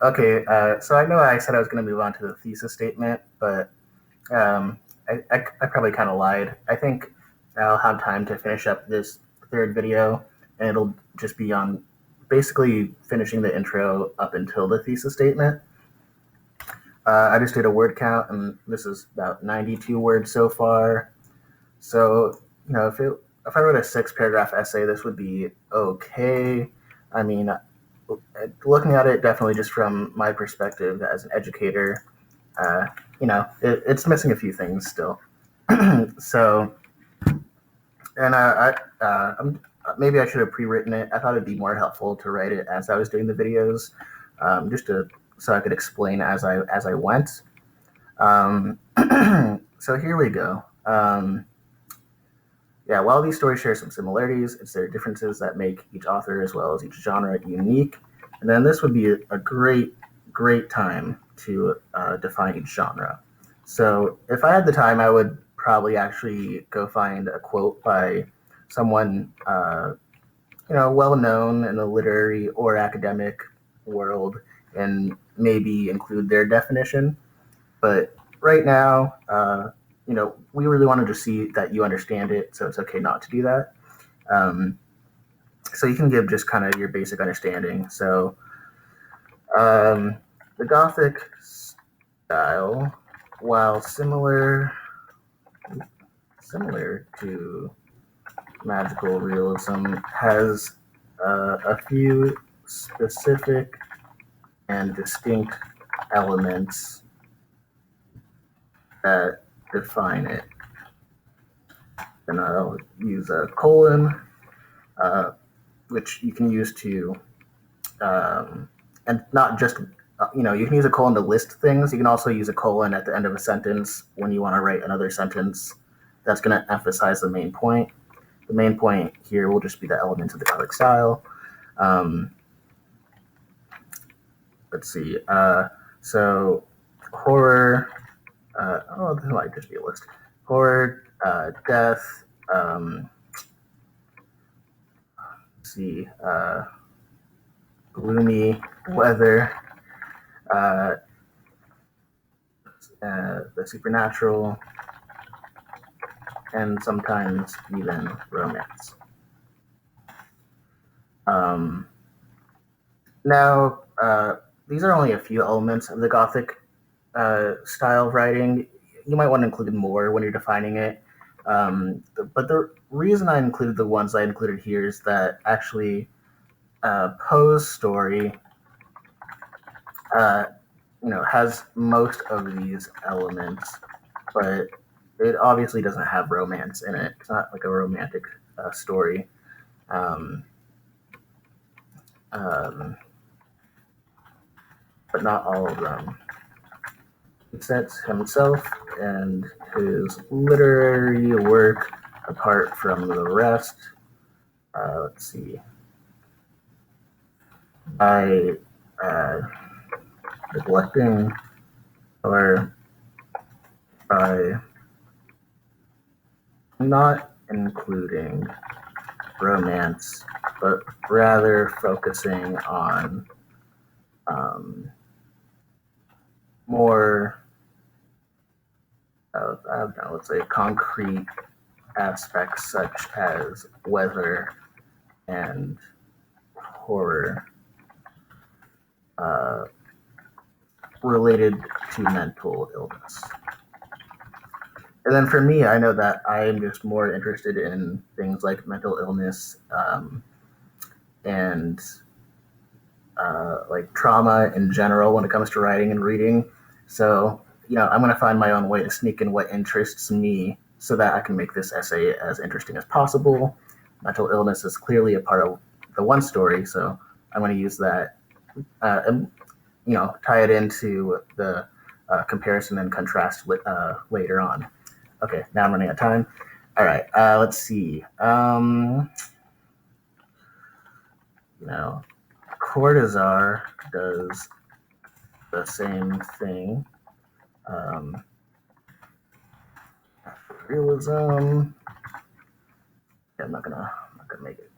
Okay, so I know I said I was going to move on to the thesis statement, but um, I probably kind of lied. I think I'll have time to finish up this third video, and it'll just be on basically finishing the intro up until the thesis statement. I just did a word count, and this is about 92 words so far. So, if I wrote a 6 paragraph essay, this would be okay. I mean, looking at it definitely just from my perspective as an educator, it's missing a few things still. So, and maybe I should have pre-written it. I thought it'd be more helpful to write it as I was doing the videos, just to so I could explain as I went. Um, so here we go. Yeah, while these stories share some similarities, it's their differences that make each author as well as each genre unique. And then this would be a great time to define each genre. So if I had the time, I would probably actually go find a quote by someone well known in the literary or academic world and maybe include their definition. But right now, we really wanted to see that you understand it, so it's okay not to do that. Um, so you can give just kind of your basic understanding. So um, the Gothic style, while similar to magical realism, has a few specific and distinct elements that define it. And I'll use a colon, uh, which you can use to, and not just, you can use a colon to list things. You can also use a colon at the end of a sentence when you want to write another sentence that's going to emphasize the main point. The main point here will just be the elements of the Gothic style. Um, let's see. So horror. This might just be a list. Horror, death. Let's see. Gloomy weather. Uh, the supernatural, and sometimes even romance. Um, Now, these are only a few elements of the Gothic style of writing. You might want to include more when you're defining it. But the reason I included the ones I included here is that actually Poe's story, uh, has most of these elements, but it obviously doesn't have romance in it. It's not like a romantic story. Um, um, but not all of them. He sets himself and his literary work apart from the rest. Let's see. By neglecting or by not including romance, but rather focusing on more, I don't know, let's say concrete aspects such as weather and horror uh, related to mental illness. And then for me, I know that I am just more interested in things like mental illness and like trauma in general when it comes to writing and reading. So, I'm going to find my own way to sneak in what interests me so that I can make this essay as interesting as possible. Mental illness is clearly a part of the one story, so I'm going to use that and tie it into the comparison and contrast later on. Okay, now I'm running out of time. All right, let's see. Cortazar does the same thing. Realism. Yeah, I'm not gonna make it